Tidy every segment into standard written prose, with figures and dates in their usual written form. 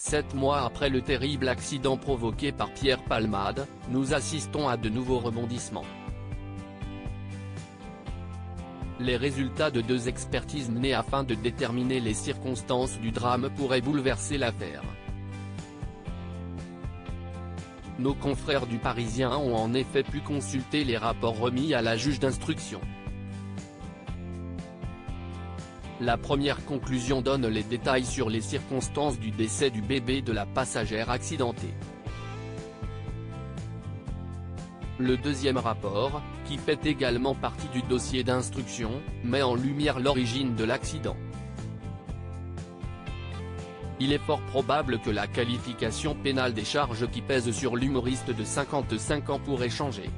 7 mois après le terrible accident provoqué par Pierre Palmade, nous assistons à de nouveaux rebondissements. Les résultats de 2 expertises menées afin de déterminer les circonstances du drame pourraient bouleverser l'affaire. Nos confrères du Parisien ont en effet pu consulter les rapports remis à la juge d'instruction. La première conclusion donne les détails sur les circonstances du décès du bébé de la passagère accidentée. Le deuxième rapport, qui fait également partie du dossier d'instruction, met en lumière l'origine de l'accident. Il est fort probable que la qualification pénale des charges qui pèsent sur l'humoriste de 55 ans pourrait changer.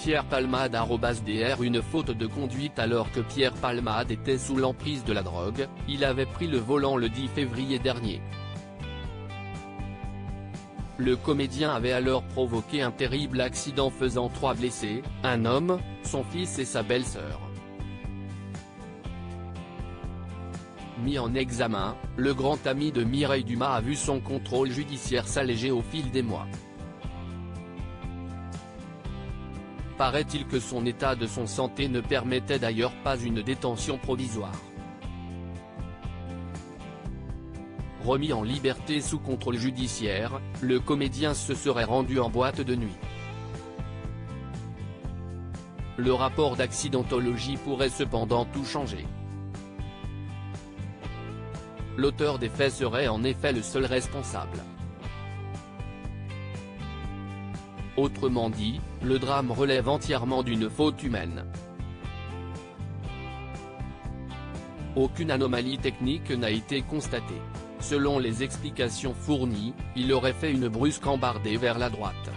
Pierre Palmade @dr Une faute de conduite. Alors que Pierre Palmade était sous l'emprise de la drogue, il avait pris le volant le 10 février dernier. Le comédien avait alors provoqué un terrible accident faisant 3 blessés, un homme, son fils et sa belle-sœur. Mis en examen, le grand ami de Mireille Dumas a vu son contrôle judiciaire s'alléger au fil des mois. Paraît-il que son état de santé ne permettait d'ailleurs pas une détention provisoire. Remis en liberté sous contrôle judiciaire, le comédien se serait rendu en boîte de nuit. Le rapport d'accidentologie pourrait cependant tout changer. L'auteur des faits serait en effet le seul responsable. Autrement dit, le drame relève entièrement d'une faute humaine. Aucune anomalie technique n'a été constatée. Selon les explications fournies, il aurait fait une brusque embardée vers la droite.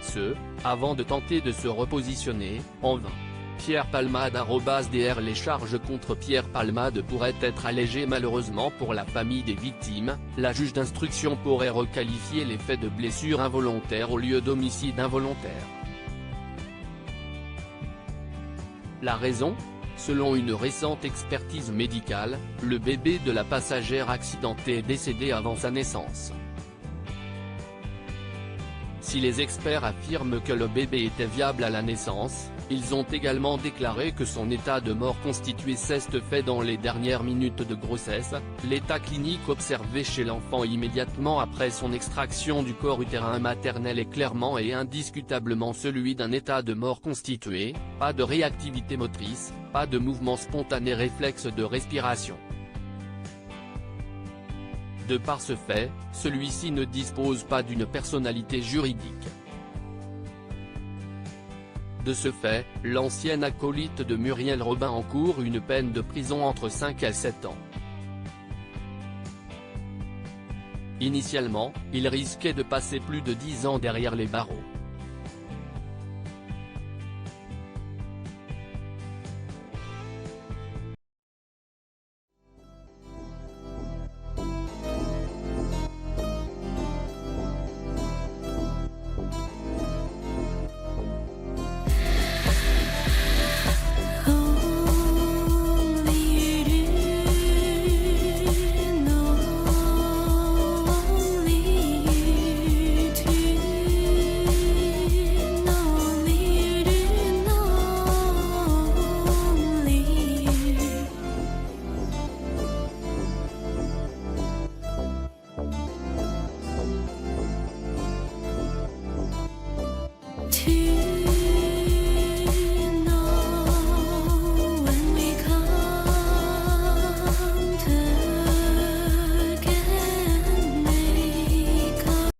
Ce, avant de tenter de se repositionner, en vain. Pierre Palmade @dr Les charges contre Pierre Palmade pourraient être allégées. Malheureusement pour la famille des victimes, la juge d'instruction pourrait requalifier les faits de blessure involontaire au lieu d'homicide involontaire. La raison ? Selon une récente expertise médicale, le bébé de la passagère accidentée est décédé avant sa naissance. Si les experts affirment que le bébé était viable à la naissance, ils ont également déclaré que son état de mort constituait ce fait dans les dernières minutes de grossesse. L'état clinique observé chez l'enfant immédiatement après son extraction du corps utérin maternel est clairement et indiscutablement celui d'un état de mort constitué, pas de réactivité motrice, pas de mouvement spontané réflexe de respiration. De par ce fait, celui-ci ne dispose pas d'une personnalité juridique. De ce fait, l'ancienne acolyte de Muriel Robin encourt une peine de prison entre 5 et 7 ans. Initialement, il risquait de passer plus de 10 ans derrière les barreaux.